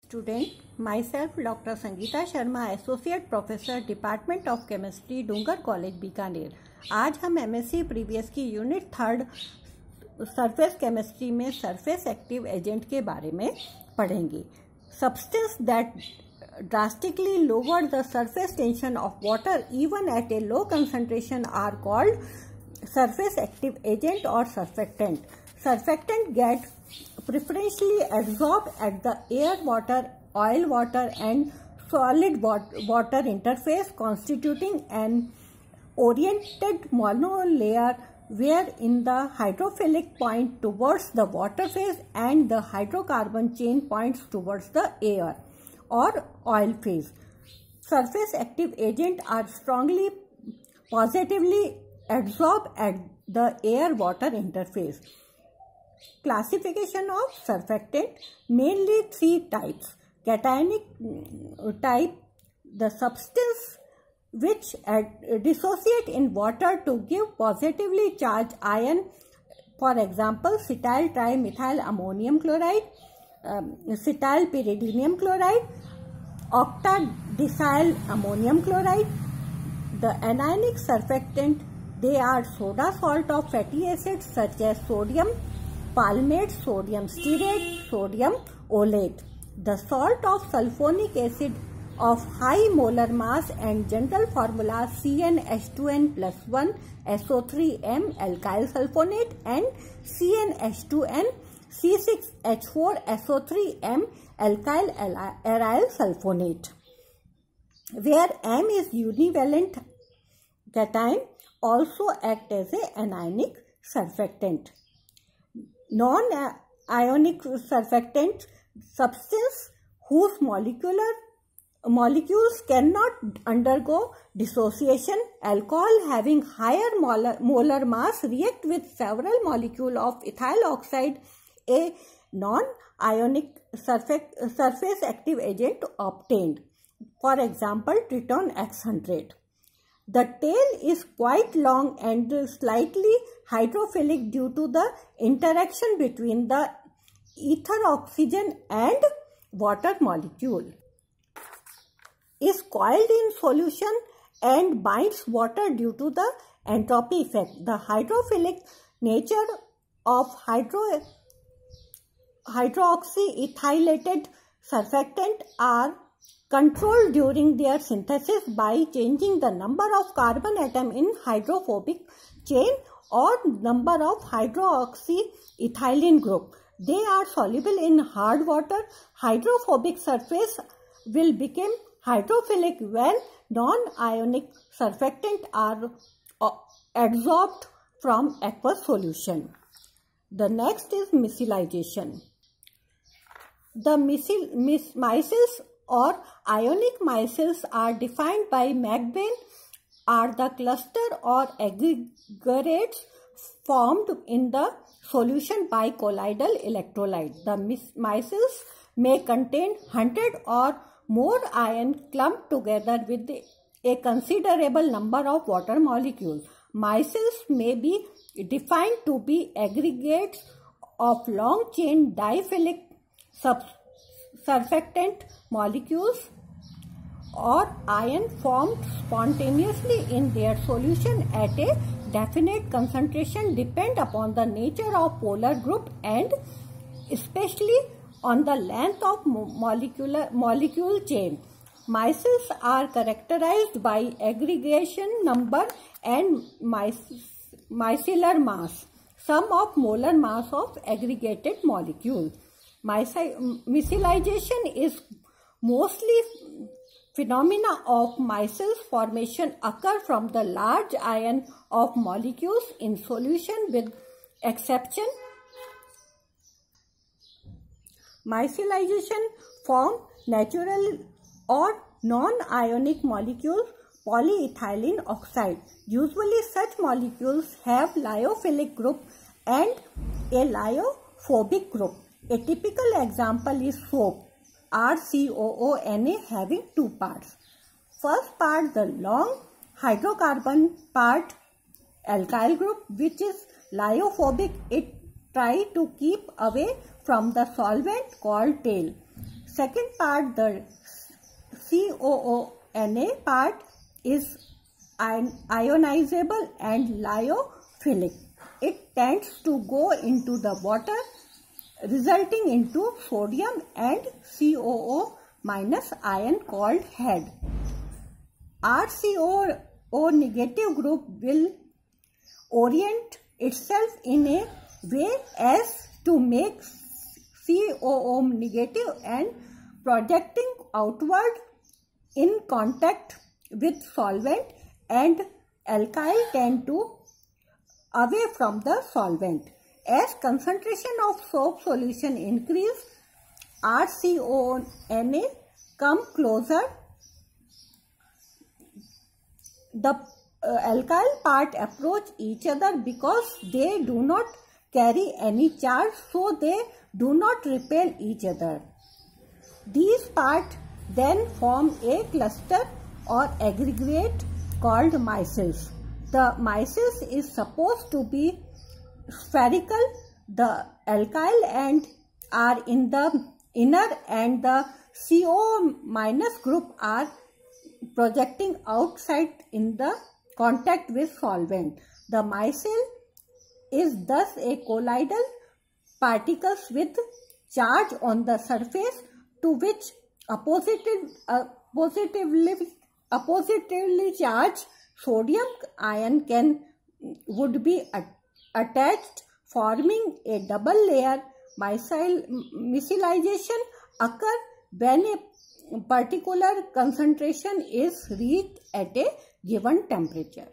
Student, myself Dr. Sangeeta Sharma, Associate Professor, Department of Chemistry, Dungar college Bikaner. आज हम MSc previous की unit 3 surface chemistry में surface active agent के बारे में पढ़ेंगे। Substance that drastically lower the surface tension of water even at a low concentration are called surface active agent or surfactant. Surfactant get preferentially absorbed at the air water, oil water and solid water interface, constituting an oriented monolayer where in the hydrophilic point towards the water phase and the hydrocarbon chain points towards the air or oil phase. Surface active agents are strongly positively absorbed at the air-water interface. Classification of surfactant: mainly 3 types. Cationic type, the substance which dissociate in water to give positively charged ion, for example cetyl trimethyl ammonium chloride, cetyl pyridinium chloride, octadecyl ammonium chloride. The anionic surfactant, they are soda salt of fatty acids such as sodium palmate, sodium stearate, sodium olate. The salt of sulfonic acid of high molar mass and general formula CnH2n plus 1 SO3M alkyl sulfonate and CnH2n C6H4 SO3M alkyl aryl sulfonate, where M is univalent cation, also act as a anionic surfactant. Non-ionic surfactant, substance whose molecules cannot undergo dissociation. Alcohol having higher molar mass react with several molecules of ethyl oxide, a non-ionic surface active agent obtained. For example, triton X100. The tail is quite long and slightly hydrophilic due to the interaction between the ether oxygen and water molecule. Is coiled in solution and binds water due to the entropy effect. The hydrophilic nature of hydroxyethylated surfactant are controlled during their synthesis by changing the number of carbon atom in hydrophobic chain or number of hydroxyethylene group. They are soluble in hard water. Hydrophobic surface will become hydrophilic when non-ionic surfactant are adsorbed from aqueous solution. The next is micellization. The micelles or ionic micelles are defined by McBain are the cluster or aggregates formed in the solution by colloidal electrolyte. The micelles may contain 100 or more ions clumped together with a considerable number of water molecules. Micelles may be defined to be aggregates of long chain diphilic surfactant molecules or ion formed spontaneously in their solution at a definite concentration, depend upon the nature of polar group and especially on the length of molecule chain. Micelles are characterized by aggregation number and micellar mass, sum of molar mass of aggregated molecule. Micellization is mostly phenomena of micelles formation occur from the large ion of molecules in solution with exception. Micellization form natural or non-ionic molecules polyethylene oxide. Usually such molecules have lyophilic group and a lyophobic group. A typical example is soap, RCOONA, having 2 parts. First part, the long hydrocarbon part, alkyl group, which is lyophobic. It try to keep away from the solvent called tail. Second part, the COONA part is ionizable and lyophilic. It tends to go into the water, resulting into sodium and COO minus ion called HAD. RCOO negative group will orient itself in a way as to make COO negative and projecting outward in contact with solvent, and alkyl tend to away from the solvent. As concentration of soap solution increase, RCONA come closer. The alkyl part approach each other because they do not carry any charge, so they do not repel each other. These parts then form a cluster or aggregate called micelles. The micelles is supposed to be spherical. The alkyl and are in the inner and the CO minus group are projecting outside in the contact with solvent. The micelle is thus a colloidal particles with charge on the surface, to which a positively charged sodium ion would be attached, forming a double layer. Micellization occurs when a particular concentration is reached at a given temperature.